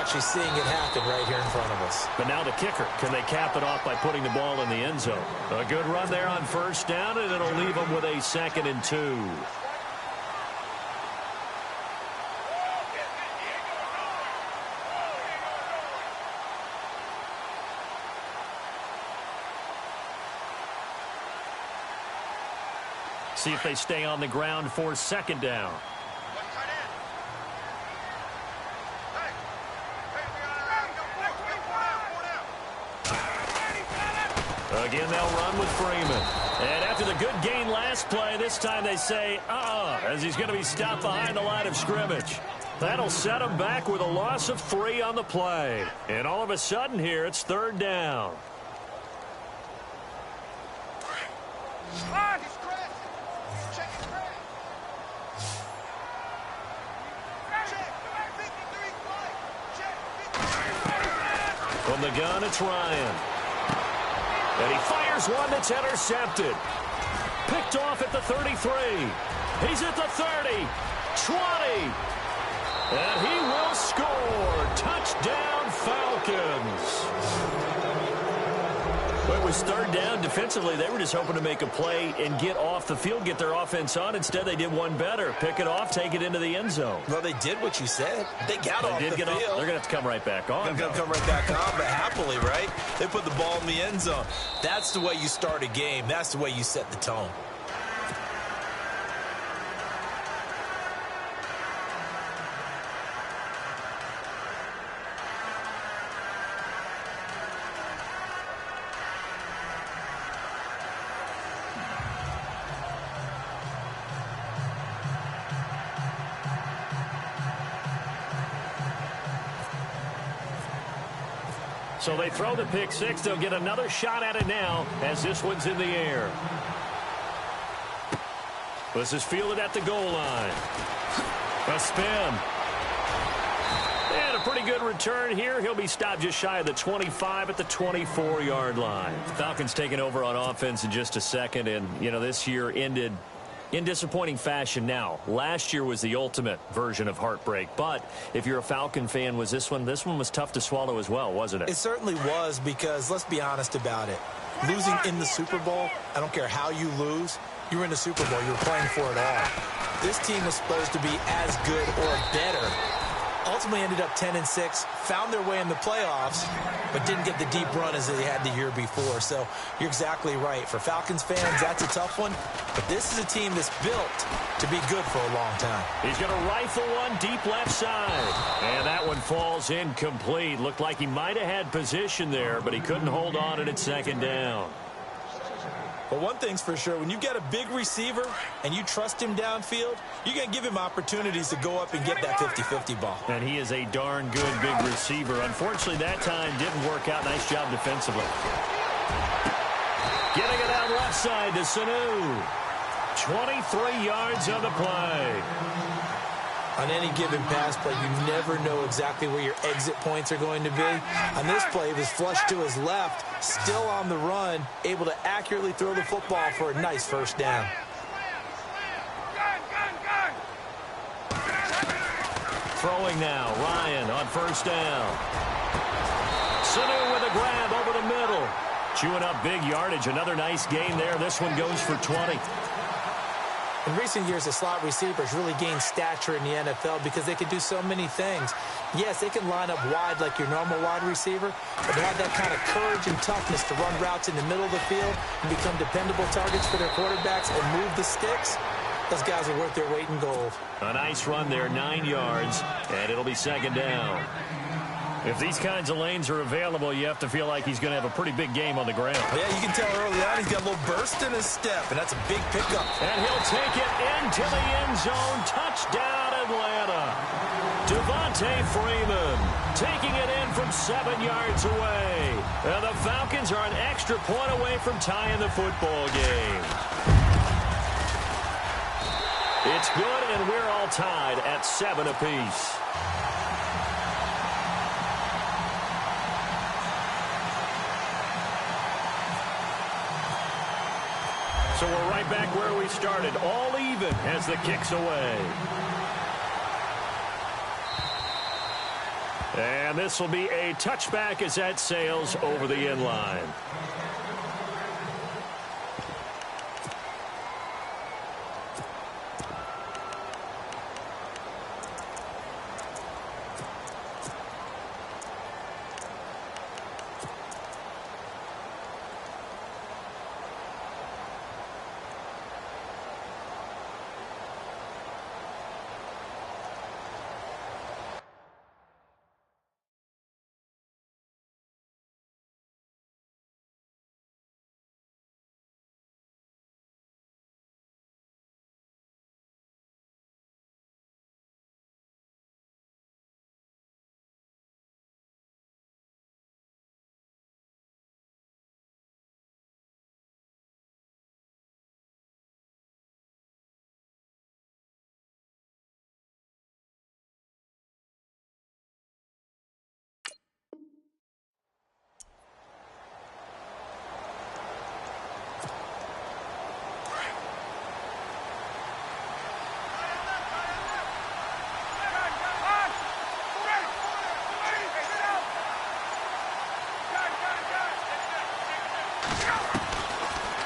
actually seeing it happen right here in front of us. But now the kicker. Can they cap it off by putting the ball in the end zone? A good run there on first down, and it'll leave them with a 2nd and 2. See if they stay on the ground for 2nd down. Again, they'll run with Freeman. And after the good gain last play, this time they say, as he's going to be stopped behind the line of scrimmage. That'll set him back with a loss of 3 on the play. And all of a sudden here, it's 3rd down. From the gun, it's Ryan. And he fires one that's intercepted. Picked off at the 33. He's at the 30. 20. And he will score. Touchdown, Falcons. It was 3rd down. Defensively, they were just hoping to make a play and get off the field, get their offense on. Instead, they did one better. Pick it off, take it into the end zone. Well, they did what you said. They got off the field. They're going to have to come right back on. They're going to come right back on, but happily, right? They put the ball in the end zone. That's the way you start a game. That's the way you set the tone. So they throw the pick 6. They'll get another shot at it now as this one's in the air. This is fielded at the goal line. A spin. And a pretty good return here. He'll be stopped just shy of the 25 at the 24-yard line. Falcons taking over on offense in just a second. And, you know, this year ended in disappointing fashion now. Last year was the ultimate version of heartbreak. But if you're a Falcon fan, was this one was tough to swallow as well, wasn't it? It certainly was, because let's be honest about it. Losing in the Super Bowl, I don't care how you lose, you were in the Super Bowl. You were playing for it all. This team was supposed to be as good or better. Ultimately ended up 10-6, found their way in the playoffs, but didn't get the deep run as they had the year before. So you're exactly right. For Falcons fans, that's a tough one. But this is a team that's built to be good for a long time. He's going to rifle one deep left side. And that one falls incomplete. Looked like he might have had position there, but he couldn't hold on it at 2nd down. But one thing's for sure, when you get a big receiver and you trust him downfield, you're going to give him opportunities to go up and get that 50-50 ball. And he is a darn good big receiver. Unfortunately, that time didn't work out. Nice job defensively. Getting it out left side to Sanu. 23 yards on the play. On any given pass play, you never know exactly where your exit points are going to be. On this play, it was flushed to his left, still on the run, able to accurately throw the football for a nice 1st down. Throwing now, Ryan on 1st down. Sanu with a grab over the middle. Chewing up big yardage. Another nice gain there. This one goes for 20. In recent years, the slot receivers really gained stature in the NFL because they can do so many things. Yes, they can line up wide like your normal wide receiver, but they have that kind of courage and toughness to run routes in the middle of the field and become dependable targets for their quarterbacks and move the sticks. Those guys are worth their weight in gold. A nice run there, 9 yards, and it'll be 2nd down. If these kinds of lanes are available, you have to feel like he's going to have a pretty big game on the ground. Well, yeah, you can tell early on he's got a little burst in his step, and that's a big pickup. And he'll take it into the end zone. Touchdown, Atlanta. Devontae Freeman taking it in from 7 yards away. And the Falcons are an extra point away from tying the football game. It's good, and we're all tied at 7 apiece. So we're right back where we started, all even as the kick's away. And this will be a touchback as that sails over the end line.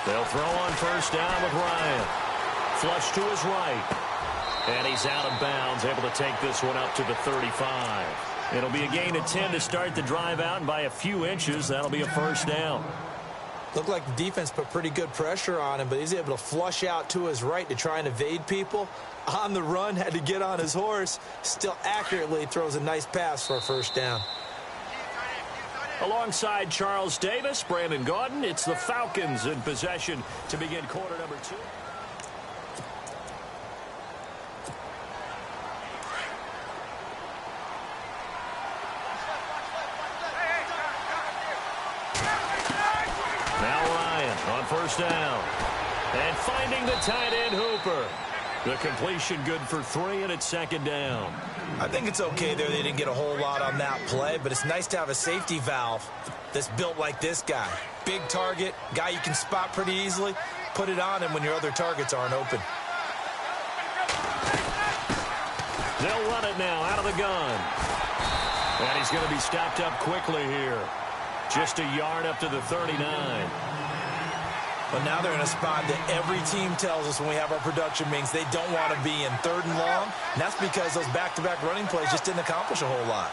They'll throw on first down with Ryan. Flush to his right. And he's out of bounds, able to take this one up to the 35. It'll be a gain of 10 to start the drive out, and by a few inches, that'll be a first down. Looked like the defense put pretty good pressure on him, but he's able to flush out to his right to try and evade people. On the run, had to get on his horse. Still accurately throws a nice pass for a first down. Alongside Charles Davis, Brandon Gaudin, it's the Falcons in possession to begin quarter number 2. Now Ryan on first down. And finding the tight end Hooper. The completion good for 3, and it's second down. I think it's okay there. They didn't get a whole lot on that play, but it's nice to have a safety valve that's built like this guy. Big target, guy you can spot pretty easily. Put it on him when your other targets aren't open. They'll run it now out of the gun. And he's going to be stopped up quickly here. Just a yard up to the 39. But now they're in a spot that every team tells us when we have our production meetings they don't want to be in, 3rd and long. And that's because those back-to-back running plays just didn't accomplish a whole lot.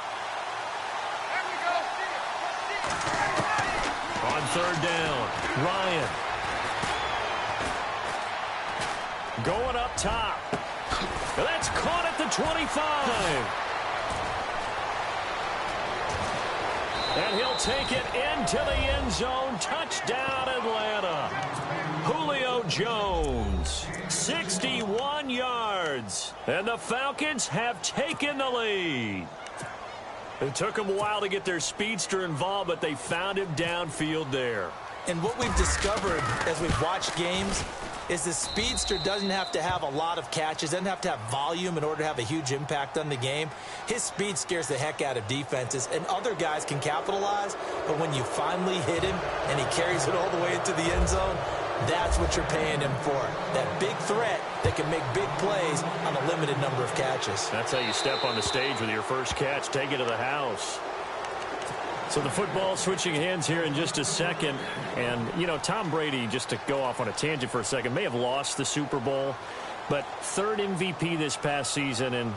On 3rd down, Ryan. Going up top. That's caught at the 25. And he'll take it into the end zone. Touchdown, Atlanta. Julio Jones, 61 yards. And the Falcons have taken the lead. It took them a while to get their speedster involved, but they found him downfield there. And what we've discovered as we've watched games is the speedster doesn't have to have a lot of catches, doesn't have to have volume in order to have a huge impact on the game. His speed scares the heck out of defenses, and other guys can capitalize, but when you finally hit him and he carries it all the way into the end zone, that's what you're paying him for. That big threat that can make big plays on a limited number of catches. That's how you step on the stage with your first catch. Take it to the house. So the football switching hands here in just a second. And, you know, Tom Brady, just to go off on a tangent for a second, may have lost the Super Bowl, but 3rd MVP this past season, and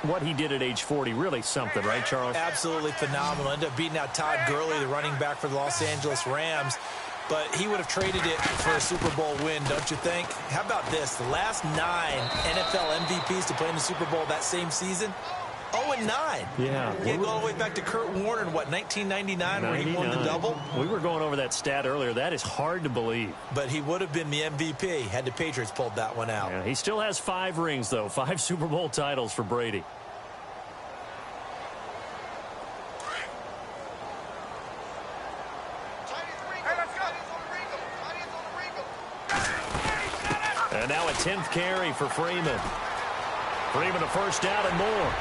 what he did at age 40, really something, right, Charles? Absolutely phenomenal. Ended up beating out Todd Gurley, the running back for the Los Angeles Rams. But he would have traded it for a Super Bowl win, don't you think? How about this? The last 9 NFL MVPs to play in the Super Bowl that same season, 0-9. Yeah. You can't go all the way back to Kurt Warner in, what, 1999 where he won the double? We were going over that stat earlier. That is hard to believe. But he would have been the MVP had the Patriots pulled that one out. Yeah, he still has 5 rings, though. 5 Super Bowl titles for Brady. And now a 10th carry for Freeman. Freeman a first down and more.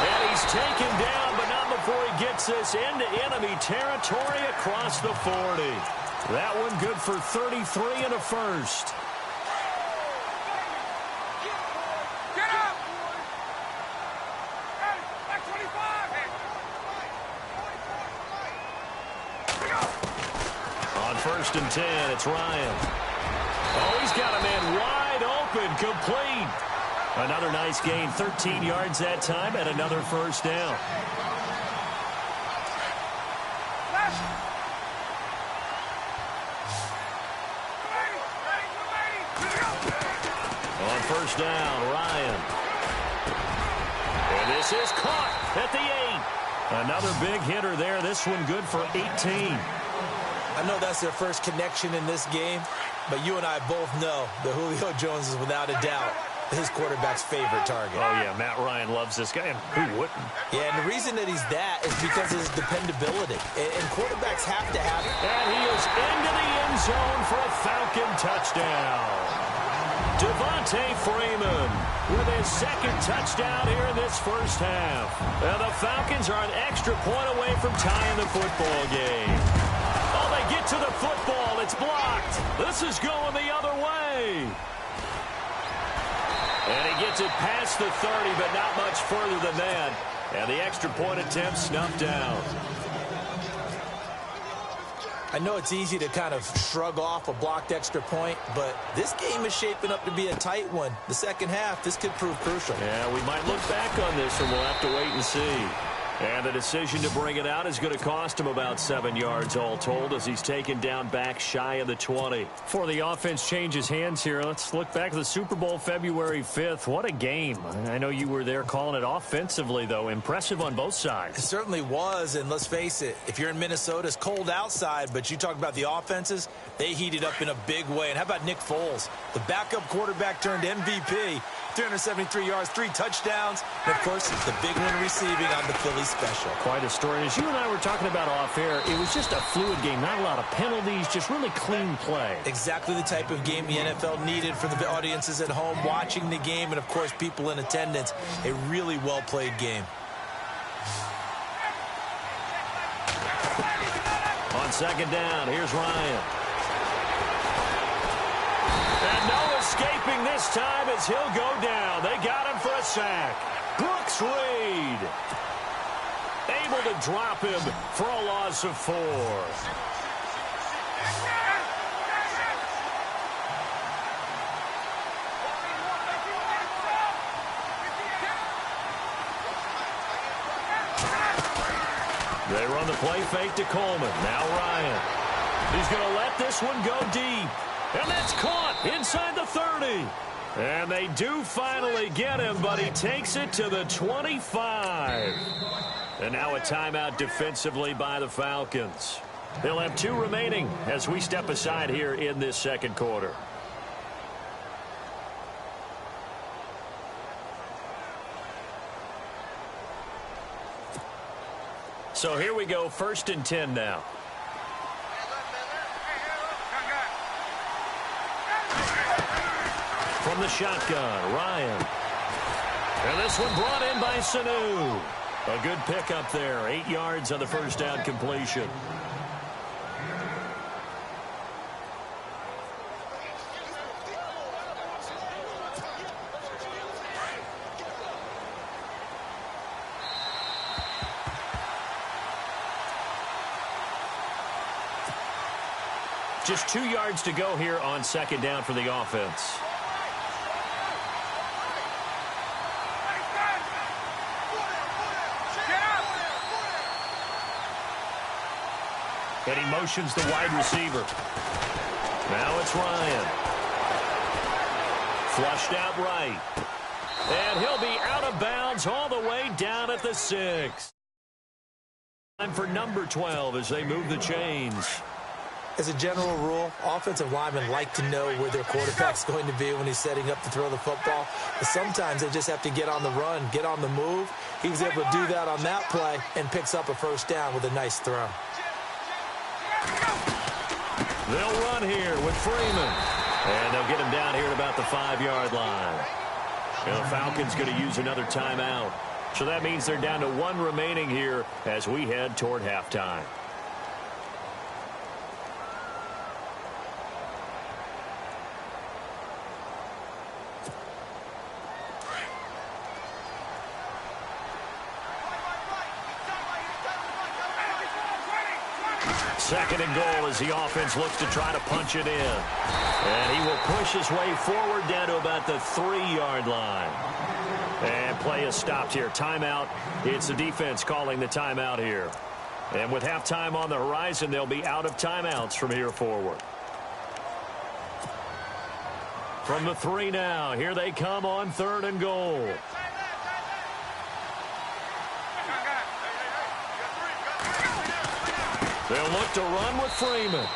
And he's taken down, but not before he gets this into enemy territory across the 40. That one good for 33 and a first. On 1st and 10, it's Ryan. Oh, he's got a man wide open, complete. Another nice gain, 13 yards that time, and another first down. On 1st down, Ryan. And this is caught at the 8. Another big hitter there. This one good for 18. I know that's their first connection in this game, but you and I both know that Julio Jones is without a doubt his quarterback's favorite target. Oh, yeah, Matt Ryan loves this guy, and who wouldn't? Yeah, and the reason that he's that is because of his dependability. And quarterbacks have to have it. And he is into the end zone for a Falcon touchdown. Devontae Freeman with his second touchdown here in this first half. And the Falcons are an extra point away from tying the football game. Oh, they get to the football. It's blocked. This is going the other way. And he gets it past the 30, but not much further than that. And the extra point attempt snuffed down. I know it's easy to kind of shrug off a blocked extra point, but this game is shaping up to be a tight one. The second half, this could prove crucial. Yeah, we might look back on this, and we'll have to wait and see. And the decision to bring it out is going to cost him about 7 yards all told as he's taken down back shy of the 20. Before the offense changes hands here, let's look back at the Super Bowl February 5th. What a game. I know you were there calling it offensively, though. Impressive on both sides. It certainly was, and let's face it, if you're in Minnesota, it's cold outside, but you talk about the offenses, they heated up in a big way. And how about Nick Foles? The backup quarterback turned MVP. 373 yards, 3 touchdowns, and, of course, the big one receiving on the Philly special. Quite a story. As you and I were talking about off air, it was just a fluid game. Not a lot of penalties, just really clean play. Exactly the type of game the NFL needed for the audiences at home watching the game and, of course, people in attendance. A really well-played game. On 2nd down, here's Ryan. And no escaping this time as he'll go down. They got him for a sack. Brooks Reed able to drop him for a loss of 4. They run the play fake to Coleman. Now Ryan. He's going to let this one go deep. And that's caught inside the 30. And they do finally get him, but he takes it to the 25. And now a timeout defensively by the Falcons. They'll have 2 remaining as we step aside here in this second quarter. So here we go, 1st and 10 now. From the shotgun, Ryan. And this one brought in by Sanu. A good pickup there. 8 yards on the first down completion. Just 2 yards to go here on 2nd down for the offense. And he motions the wide receiver. Now it's Ryan. Flushed out right. And he'll be out of bounds all the way down at the 6. Time for number 12 as they move the chains. As a general rule, offensive linemen like to know where their quarterback's going to be when he's setting up to throw the football. But sometimes they just have to get on the run, get on the move. He was able to do that on that play and picks up a first down with a nice throw. They'll run here with Freeman. And they'll get him down here at about the 5-yard line. And the Falcons going to use another timeout. So that means they're down to 1 remaining here as we head toward halftime. Second and goal as the offense looks to try to punch it in. And he will push his way forward down to about the 3-yard line. And play is stopped here. Timeout. It's the defense calling the timeout here. And with halftime on the horizon, they'll be out of timeouts from here forward. From the 3 now, here they come on 3rd and goal. They'll look to run with Freeman.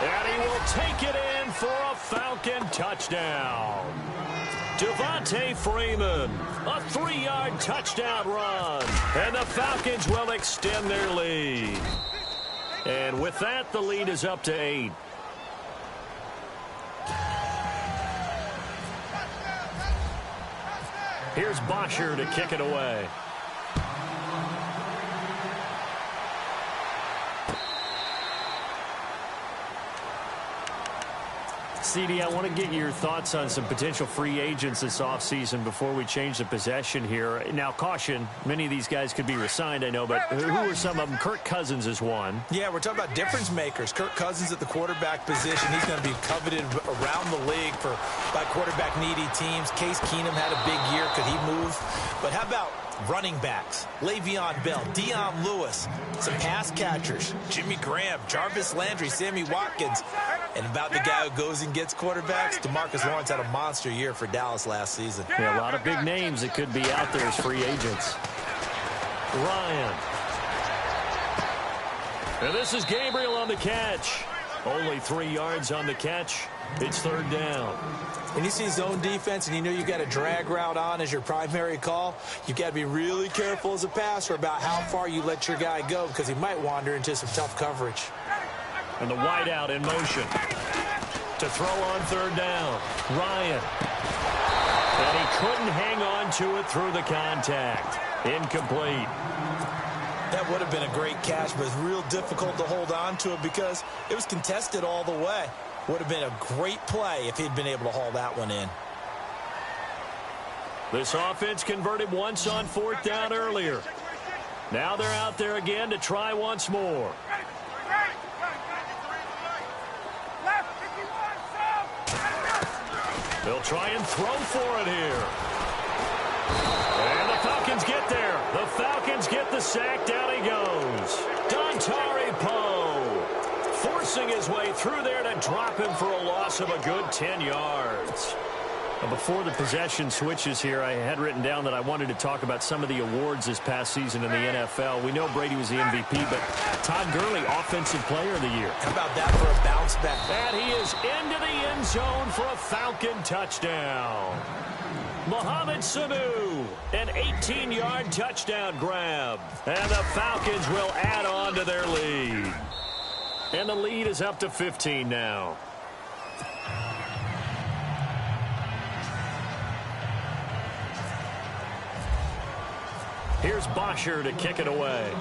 And he will take it in for a Falcon touchdown. Devontae Freeman, a 3-yard touchdown run. And the Falcons will extend their lead. And with that, the lead is up to 8. Here's Bosher to kick it away. CD, I want to get your thoughts on some potential free agents this offseason before we change the possession here. Now, caution, many of these guys could be re-signed, I know, but who are some of them? Kirk Cousins is one. Yeah, we're talking about difference makers. Kirk Cousins at the quarterback position. He's going to be coveted around the league by quarterback-needy teams. Case Keenum had a big year. Could he move? But how about running backs? Le'Veon Bell, Dion Lewis, some pass catchers, Jimmy Graham, Jarvis Landry, Sammy Watkins. And about the guy who goes and gets quarterbacks, DeMarcus Lawrence had a monster year for Dallas last season. Yeah, a lot of big names that could be out there as free agents. Ryan. And this is Gabriel on the catch. Only 3 yards on the catch. It's 3rd down. When you see zone defense and you know you got a drag route on as your primary call, you got to be really careful as a passer about how far you let your guy go because he might wander into some tough coverage. And the wideout in motion to throw on 3rd down. Ryan. And he couldn't hang on to it through the contact. Incomplete. That would have been a great catch, but it's real difficult to hold on to it because it was contested all the way. Would have been a great play if he'd been able to haul that one in. This offense converted once on 4th down earlier. Now they're out there again to try once more. They'll try and throw for it here. And the Falcons get there. The Falcons get the sack. Down he goes. Dontari Poe forcing his way through there to drop him for a loss of a good 10 yards. Before the possession switches here, I had written down that I wanted to talk about some of the awards this past season in the NFL. We know Brady was the MVP, but Todd Gurley, Offensive Player of the Year. How about that for a bounce back? And he is into the end zone for a Falcon touchdown. Mohamed Sanu, an 18-yard touchdown grab. And the Falcons will add on to their lead. And the lead is up to 15 now. Here's Bosher to kick it away.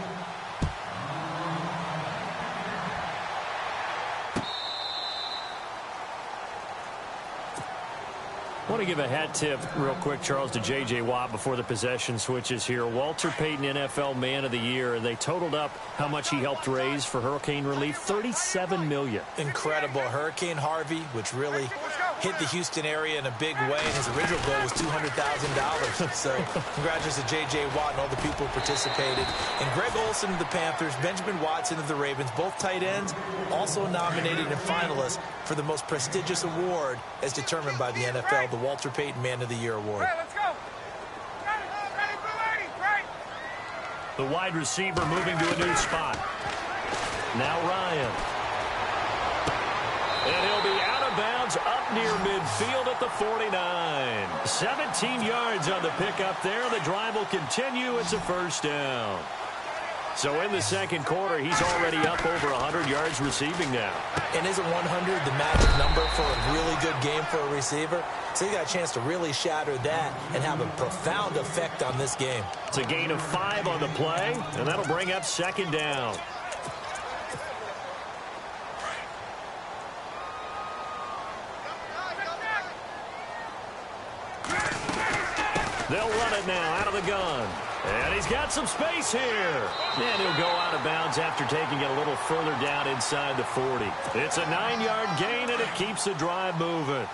I want to give a hat tip real quick, Charles, to J.J. Watt before the possession switches here. Walter Payton, NFL Man of the Year, and they totaled up how much he helped raise for hurricane relief, $37 million. Incredible. Hurricane Harvey, which really hit the Houston area in a big way, and his original goal was $200,000. So congratulations to J.J. Watt and all the people who participated. And Greg Olsen of the Panthers, Benjamin Watson of the Ravens, both tight ends, also nominated and finalists for the most prestigious award as determined by the NFL, the Walter Payton Man of the Year Award. Let's go. The wide receiver moving to a new spot. Now Ryan. And he'll be out of bounds up near midfield at the 49. 17 yards on the pickup there. The drive will continue. It's a first down. So in the second quarter, he's already up over 100 yards receiving now. And isn't 100 the magic number for a really good game for a receiver? So he got a chance to really shatter that and have a profound effect on this game. It's a gain of 5 on the play, and that'll bring up second down. They'll run it now out of the gun. And he's got some space here. And he'll go out out of bounds after taking it a little further down inside the 40. It's a 9-yard gain, and it keeps the drive moving.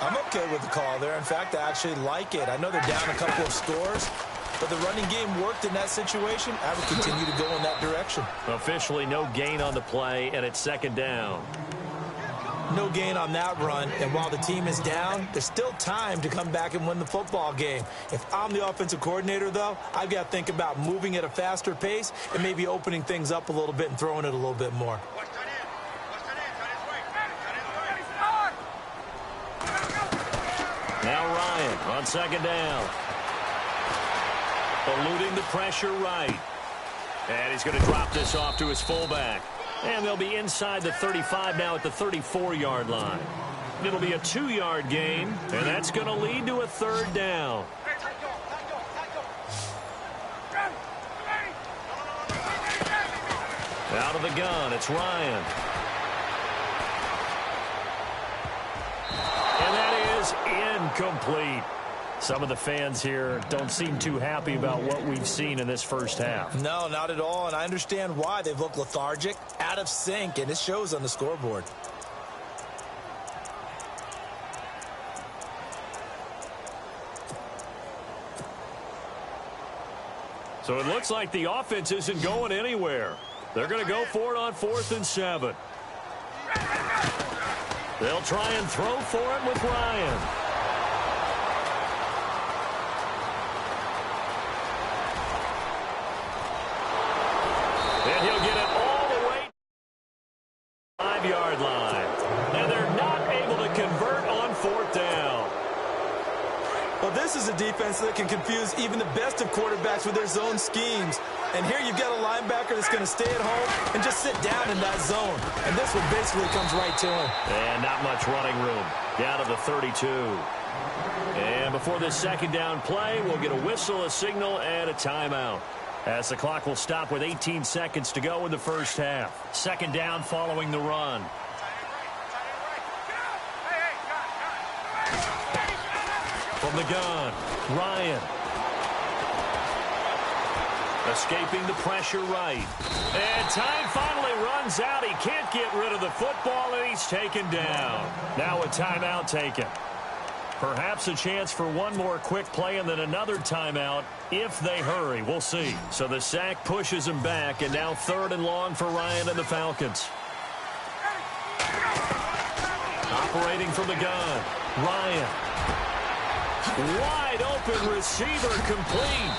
I'm okay with the call there. In fact, I actually like it. I know they're down a couple of scores, but the running game worked in that situation. I would continue to go in that direction. Officially no gain on the play, and it's second down. No gain on that run, and while the team is down, there's still time to come back and win the football game. If I'm the offensive coordinator, though, I've got to think about moving at a faster pace and maybe opening things up a little bit and throwing it a little bit more. Now Ryan on second down. Eluding the pressure right. And he's going to drop this off to his fullback. And they'll be inside the 35 now at the 34-yard line. It'll be a 2-yard gain, and that's going to lead to a third down. Out of the gun, it's Ryan. And that is incomplete. Some of the fans here don't seem too happy about what we've seen in this first half. No, not at all, and I understand why. They've looked lethargic, out of sync, and it shows on the scoreboard. So it looks like the offense isn't going anywhere. They're going to go for it on 4th and 7. They'll try and throw for it with Ryan. And he'll get it all the way to the 5-yard line. And they're not able to convert on 4th down. Well, this is a defense that can confuse even the best of quarterbacks with their zone schemes. And here you've got a linebacker that's going to stay at home and just sit down in that zone. And this one basically comes right to him. And not much running room. Down to the 32. And before this second down play, we'll get a whistle, a signal, and a timeout. As the clock will stop with 18 seconds to go in the first half. Second down following the run. From the gun, Ryan. Escaping the pressure right. And time finally runs out. He can't get rid of the football, and he's taken down. Now a timeout taken. Perhaps a chance for one more quick play and then another timeout if they hurry. We'll see. So the sack pushes him back, and now 3rd and long for Ryan and the Falcons. Operating from the gun, Ryan. Wide open receiver complete.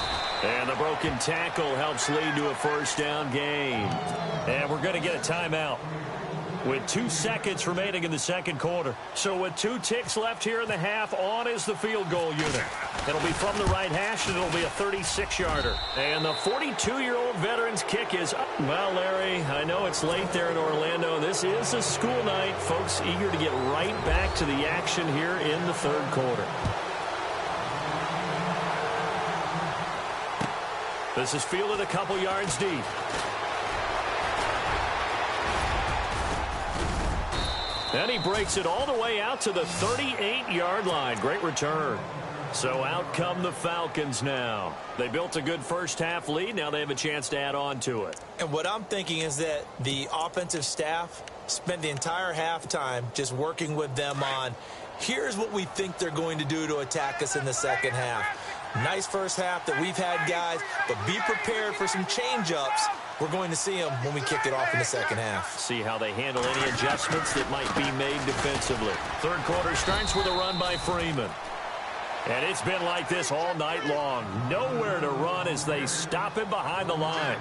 And the broken tackle helps lead to a first down gain. And we're going to get a timeout with 2 seconds remaining in the second quarter. So with 2 ticks left here in the half, on is the field goal unit. It'll be from the right hash, and it'll be a 36-yarder. And the 42-year-old veteran's kick is up. Well, Larry, I know it's late there in Orlando. This is a school night. Folks eager to get right back to the action here in the third quarter. This is fielded a couple yards deep. And he breaks it all the way out to the 38-yard line. Great return. So out come the Falcons now. They built a good first-half lead. Now they have a chance to add on to it. And what I'm thinking is that the offensive staff spent the entire halftime just working with them on, here's what we think they're going to do to attack us in the second half. Nice first half that we've had, guys, but be prepared for some change-ups. We're going to see them when we kick it off in the second half. See how they handle any adjustments that might be made defensively. Third quarter starts with a run by Freeman. And it's been like this all night long. Nowhere to run as they stop him behind the line.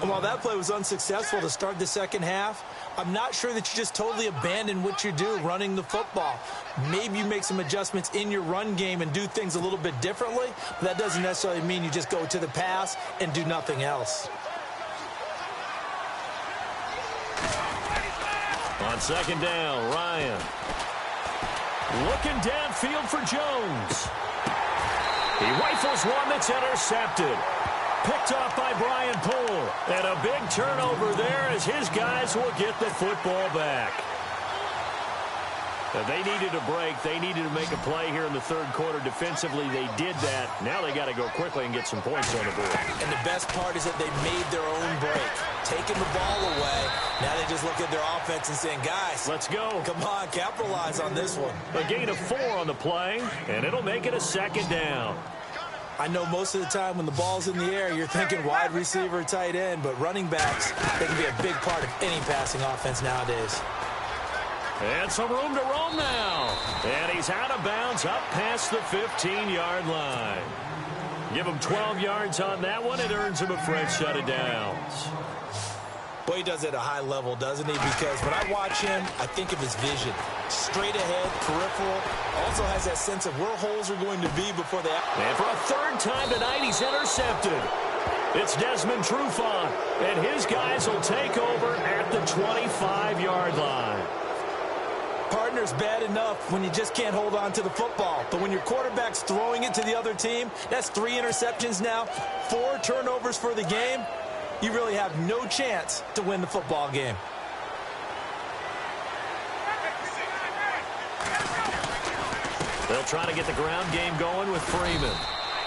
And while that play was unsuccessful to start the second half, I'm not sure that you just totally abandon what you do running the football. Maybe you make some adjustments in your run game and do things a little bit differently, but that doesn't necessarily mean you just go to the pass and do nothing else. On second down, Ryan. Looking downfield for Jones. He rifles one that's intercepted. Picked off by Brian Poole. And a big turnover there as his guys will get the football back. They needed a break. They needed to make a play here in the third quarter. Defensively, they did that. Now they got to go quickly and get some points on the board. And the best part is that they made their own break. Taking the ball away. Now they just look at their offense and saying, guys, let's go. Come on, capitalize on this one. A gain of 4 on the play, and it'll make it a second down. I know most of the time when the ball's in the air, you're thinking wide receiver, tight end, but running backs, they can be a big part of any passing offense nowadays. And some room to roam now. And he's out of bounds up past the 15-yard line. Give him 12 yards on that one. It earns him a fresh set of downs. Boy, he does it at a high level, doesn't he? Because when I watch him, I think of his vision. Straight ahead, peripheral. Also has that sense of where holes are going to be before they... And for a third time tonight, he's intercepted. It's Desmond Trufant, and his guys will take over at the 25-yard line. Partner's bad enough when you just can't hold on to the football. But when your quarterback's throwing it to the other team, that's 3 interceptions now, 4 turnovers for the game. You really have no chance to win the football game. They'll try to get the ground game going with Freeman.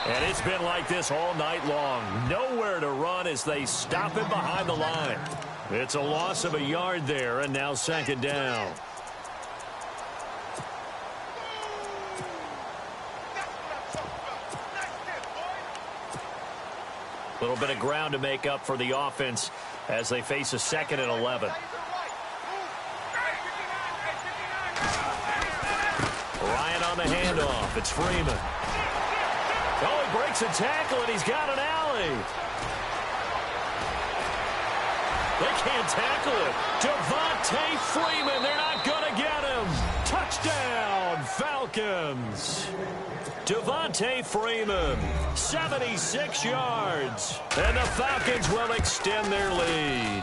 And it's been like this all night long. Nowhere to run as they stop him behind the line. It's a loss of a yard there, and now second down. A little bit of ground to make up for the offense as they face a 2nd and 11. Ryan on the handoff. It's Freeman. Oh, he breaks a tackle, and he's got an alley. They can't tackle it. Devontae Freeman, they're not going to get him. Touchdown, Falcons. Devontae Freeman, 76 yards. And the Falcons will extend their lead.